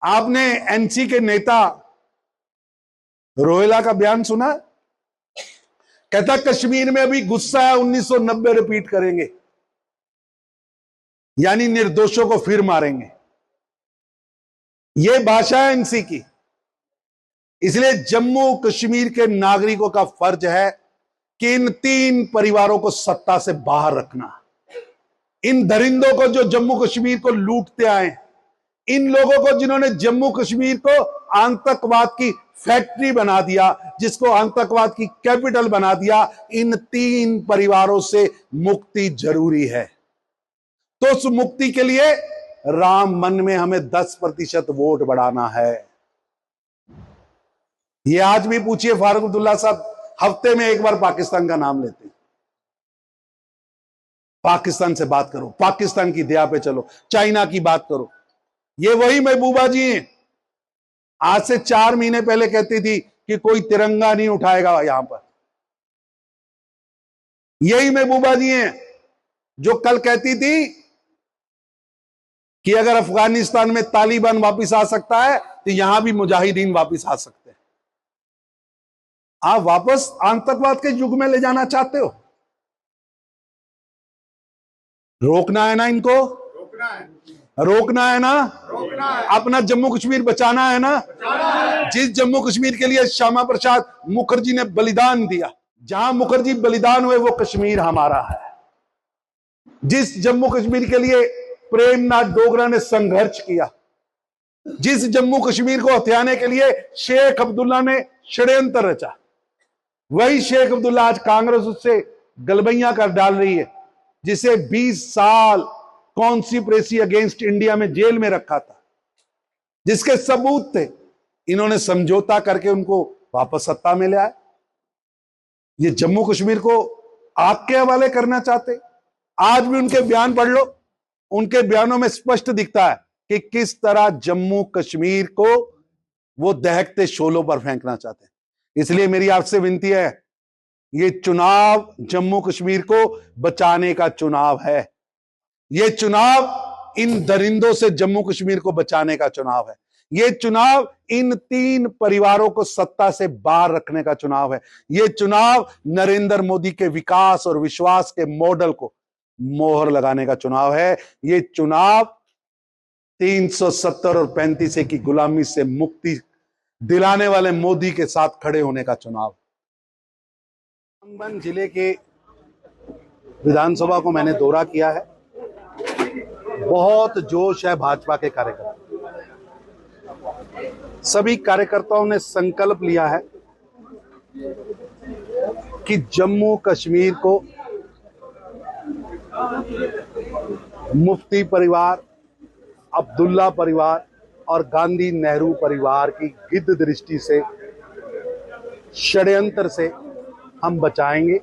आपने एनसी के नेता रोहिला का बयान सुना? कहता कश्मीर में अभी गुस्सा है, 1990 रिपीट करेंगे, यानी निर्दोषों को फिर मारेंगे। यह भाषा है एनसी की। इसलिए जम्मू कश्मीर के नागरिकों का फर्ज है कि इन 3 परिवारों को सत्ता से बाहर रखना। इन दरिंदों को जो जम्मू कश्मीर को लूटते आए, इन लोगों को जिन्होंने जम्मू कश्मीर को आतंकवाद की फैक्ट्री बना दिया, जिसको आतंकवाद की कैपिटल बना दिया, इन 3 परिवारों से मुक्ति जरूरी है। तो उस मुक्ति के लिए राम मन में हमें 10% वोट बढ़ाना है। ये आज भी पूछिए फारूक अब्दुल्ला साहब, हफ्ते में एक बार पाकिस्तान का नाम लेते हैं। पाकिस्तान से बात करो, पाकिस्तान की दया पे चलो, चाइना की बात करो। ये वही महबूबा जी हैं, आज से 4 महीने पहले कहती थी कि कोई तिरंगा नहीं उठाएगा यहां पर। यही महबूबा जी हैं जो कल कहती थी कि अगर अफगानिस्तान में तालिबान वापस आ सकता है तो यहां भी मुजाहिदीन वापस आ सकते हैं। आप वापस आतंकवाद के युग में ले जाना चाहते हो? रोकना है ना इनको, रोकना है ना, अपना जम्मू कश्मीर बचाना है ना। जिस जम्मू कश्मीर के लिए श्यामा प्रसाद मुखर्जी ने बलिदान दिया, जहां मुखर्जी बलिदान हुए वो कश्मीर हमारा है। जिस जम्मू कश्मीर के लिए प्रेमनाथ डोगरा ने संघर्ष किया, जिस जम्मू कश्मीर को हथियाने के लिए शेख अब्दुल्ला ने षड्यंत्र रचा, वही शेख अब्दुल्ला आज कांग्रेस उससे गलबैया कर डाल रही है, जिसे 20 साल कॉन्स्पिरेसी अगेंस्ट इंडिया में जेल में रखा था, जिसके सबूत थे। इन्होंने समझौता करके उनको वापस सत्ता में ले आए। ये जम्मू कश्मीर को आपके हवाले करना चाहते। आज भी उनके बयान पढ़ लो, उनके बयानों में स्पष्ट दिखता है कि किस तरह जम्मू कश्मीर को वो दहकते शोलों पर फेंकना चाहते हैं। इसलिए मेरी आपसे विनती है, ये चुनाव जम्मू कश्मीर को बचाने का चुनाव है। ये चुनाव इन दरिंदों से जम्मू कश्मीर को बचाने का चुनाव है। ये चुनाव इन 3 परिवारों को सत्ता से बाहर रखने का चुनाव है। ये चुनाव नरेंद्र मोदी के विकास और विश्वास के मॉडल को मोहर लगाने का चुनाव है। ये चुनाव 370 और 35 की गुलामी से मुक्ति दिलाने वाले मोदी के साथ खड़े होने का चुनाव। रामबन जिले के विधानसभा को मैंने दौरा किया है। बहुत जोश है भाजपा के कार्यकर्ता। सभी कार्यकर्ताओं ने संकल्प लिया है कि जम्मू कश्मीर को मुफ्ती परिवार, अब्दुल्ला परिवार और गांधी नेहरू परिवार की गिद्ध दृष्टि से, षड्यंत्र से हम बचाएंगे।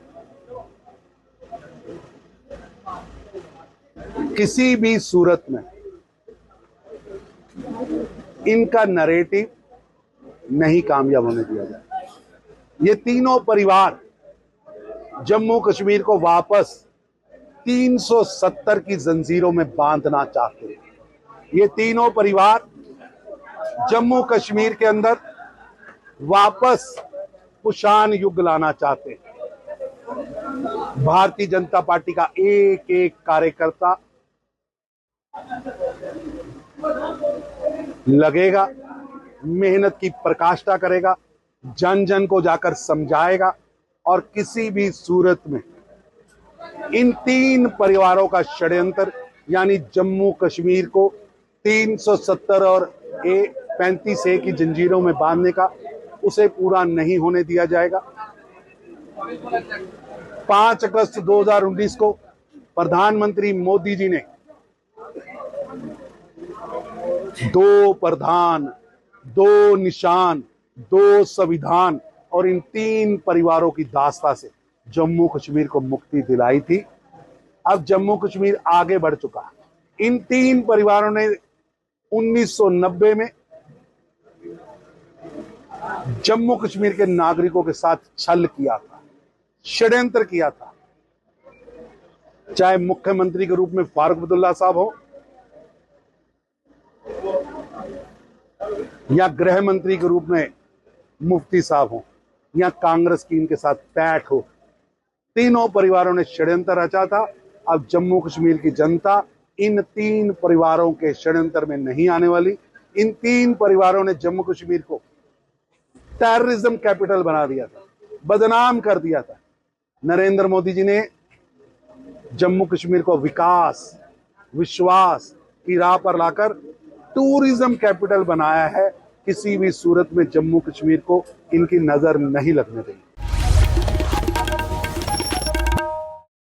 किसी भी सूरत में इनका नैरेटिव नहीं कामयाब होने दिया जाए। ये तीनों परिवार जम्मू कश्मीर को वापस 370 की जंजीरों में बांधना चाहते हैं। ये तीनों परिवार जम्मू कश्मीर के अंदर वापस कुशान युग लाना चाहते हैं। भारतीय जनता पार्टी का एक एक कार्यकर्ता लगेगा, मेहनत की प्रकाष्ठा करेगा, जन जन को जाकर समझाएगा और किसी भी सूरत में इन 3 परिवारों का षड्यंत्र यानी जम्मू कश्मीर को 370 और 35A की जंजीरों में बांधने का, उसे पूरा नहीं होने दिया जाएगा। 5 अगस्त 2019 को प्रधानमंत्री मोदी जी ने 2 प्रधान, 2 निशान, 2 संविधान और इन 3 परिवारों की दास्ता से जम्मू कश्मीर को मुक्ति दिलाई थी। अब जम्मू कश्मीर आगे बढ़ चुका है। इन 3 परिवारों ने 1990 में जम्मू कश्मीर के नागरिकों के साथ छल किया था, षड्यंत्र किया था। चाहे मुख्यमंत्री के रूप में फारूक अब्दुल्ला साहब हो, या गृह मंत्री के रूप में मुफ्ती साहब हो या कांग्रेस की इनके साथ पैठ हो, तीनों परिवारों ने षड्यंत्र रचा था। अब जम्मू कश्मीर की जनता इन 3 परिवारों के षड्यंत्र में नहीं आने वाली। इन 3 परिवारों ने जम्मू कश्मीर को टेररिज्म कैपिटल बना दिया था, बदनाम कर दिया था। नरेंद्र मोदी जी ने जम्मू कश्मीर को विकास, विश्वास की राह पर लाकर टूरिज्म कैपिटल बनाया है। किसी भी सूरत में जम्मू कश्मीर को इनकी नजर नहीं लगने देंगे।